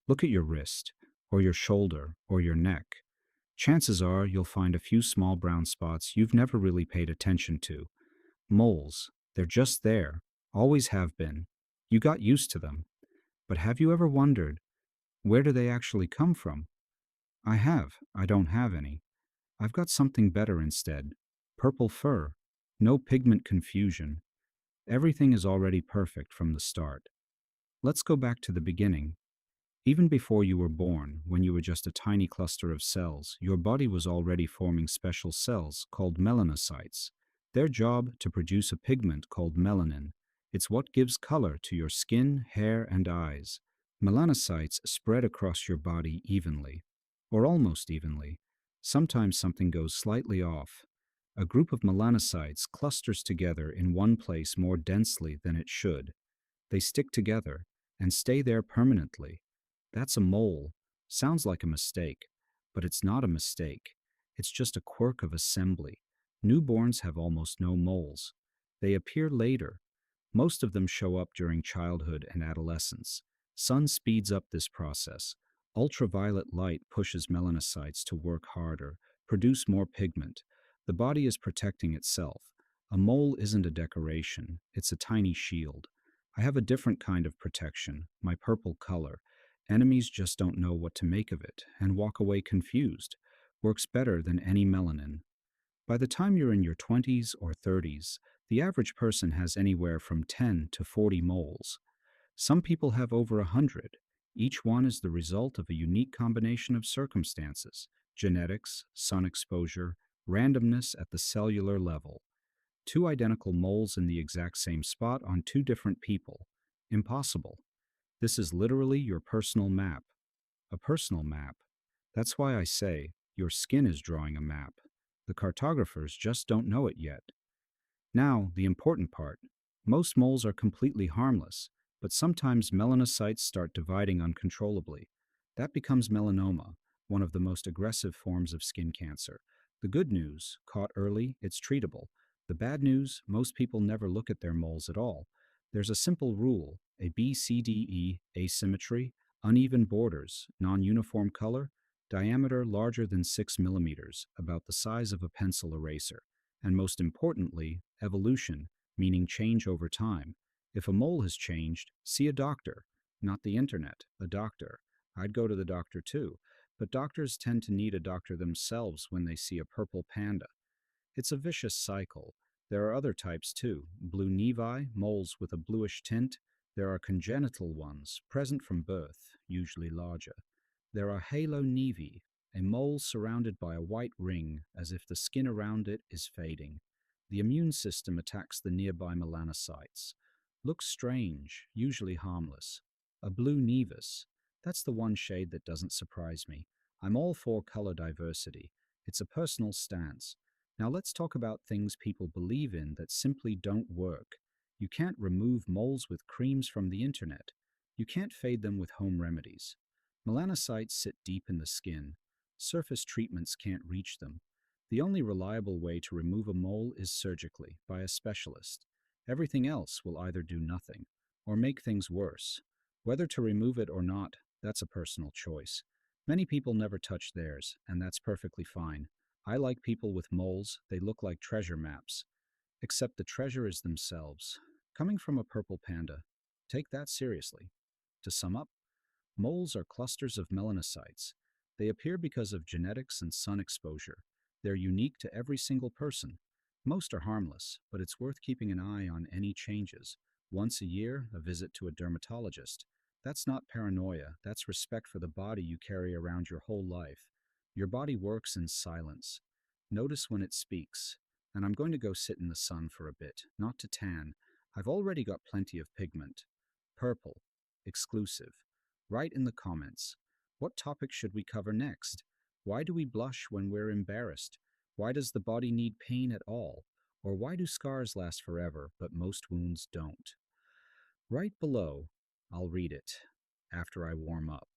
Look at your wrist, or your shoulder, or your neck. Chances are you'll find a few small brown spots you've never really paid attention to. Moles, they're just there, always have been. You got used to them. But have you ever wondered, where do they actually come from? I have. I don't have any. I've got something better instead. Purple fur. No pigment confusion. Everything is already perfect from the start. Let's go back to the beginning. Even before you were born, when you were just a tiny cluster of cells, your body was already forming special cells called melanocytes. Their job to produce a pigment called melanin. It's what gives color to your skin, hair, and eyes. Melanocytes spread across your body evenly, or almost evenly. Sometimes something goes slightly off. A group of melanocytes clusters together in one place more densely than it should. They stick together and stay there permanently. That's a mole. Sounds like a mistake, but it's not a mistake. It's just a quirk of assembly. Newborns have almost no moles. They appear later. Most of them show up during childhood and adolescence. Sun speeds up this process. Ultraviolet light pushes melanocytes to work harder, produce more pigment. The body is protecting itself. A mole isn't a decoration, it's a tiny shield. I have a different kind of protection, my purple color. Enemies just don't know what to make of it and walk away confused. Works better than any melanin. By the time you're in your 20s or 30s, the average person has anywhere from 10 to 40 moles. Some people have over 100. Each one is the result of a unique combination of circumstances: genetics, sun exposure, randomness at the cellular level. Two identical moles in the exact same spot on two different people. Impossible. This is literally your personal map. A personal map. That's why I say your skin is drawing a map. The cartographers just don't know it yet. Now, the important part. Most moles are completely harmless, but sometimes melanocytes start dividing uncontrollably. That becomes melanoma, one of the most aggressive forms of skin cancer. The good news, caught early, it's treatable. The bad news, most people never look at their moles at all. There's a simple rule: a BCDE asymmetry, uneven borders, non-uniform color, diameter larger than 6 millimeters, about the size of a pencil eraser, and most importantly, evolution, meaning change over time. If a mole has changed, see a doctor. Not the internet, a doctor. I'd go to the doctor too, but doctors tend to need a doctor themselves when they see a purple panda. It's a vicious cycle. There are other types too: blue nevi, moles with a bluish tint. There are congenital ones, present from birth, usually larger. There are halo nevi, a mole surrounded by a white ring as if the skin around it is fading. The immune system attacks the nearby melanocytes. Looks strange, usually harmless. A blue nevus. That's the one shade that doesn't surprise me. I'm all for color diversity. It's a personal stance. Now let's talk about things people believe in that simply don't work. You can't remove moles with creams from the internet. You can't fade them with home remedies. Melanocytes sit deep in the skin. Surface treatments can't reach them. The only reliable way to remove a mole is surgically, by a specialist. Everything else will either do nothing or make things worse. Whether to remove it or not, that's a personal choice. Many people never touch theirs, and that's perfectly fine. I like people with moles, they look like treasure maps. Except the treasure is themselves. Coming from a purple panda, take that seriously. To sum up, moles are clusters of melanocytes. They appear because of genetics and sun exposure. They're unique to every single person. Most are harmless, but it's worth keeping an eye on any changes. Once a year, a visit to a dermatologist. That's not paranoia, that's respect for the body you carry around your whole life. Your body works in silence. Notice when it speaks. And I'm going to go sit in the sun for a bit, not to tan. I've already got plenty of pigment. Purple. Exclusive. Write in the comments. What topic should we cover next? Why do we blush when we're embarrassed? Why does the body need pain at all? Or why do scars last forever, but most wounds don't? Write below. I'll read it after I warm up.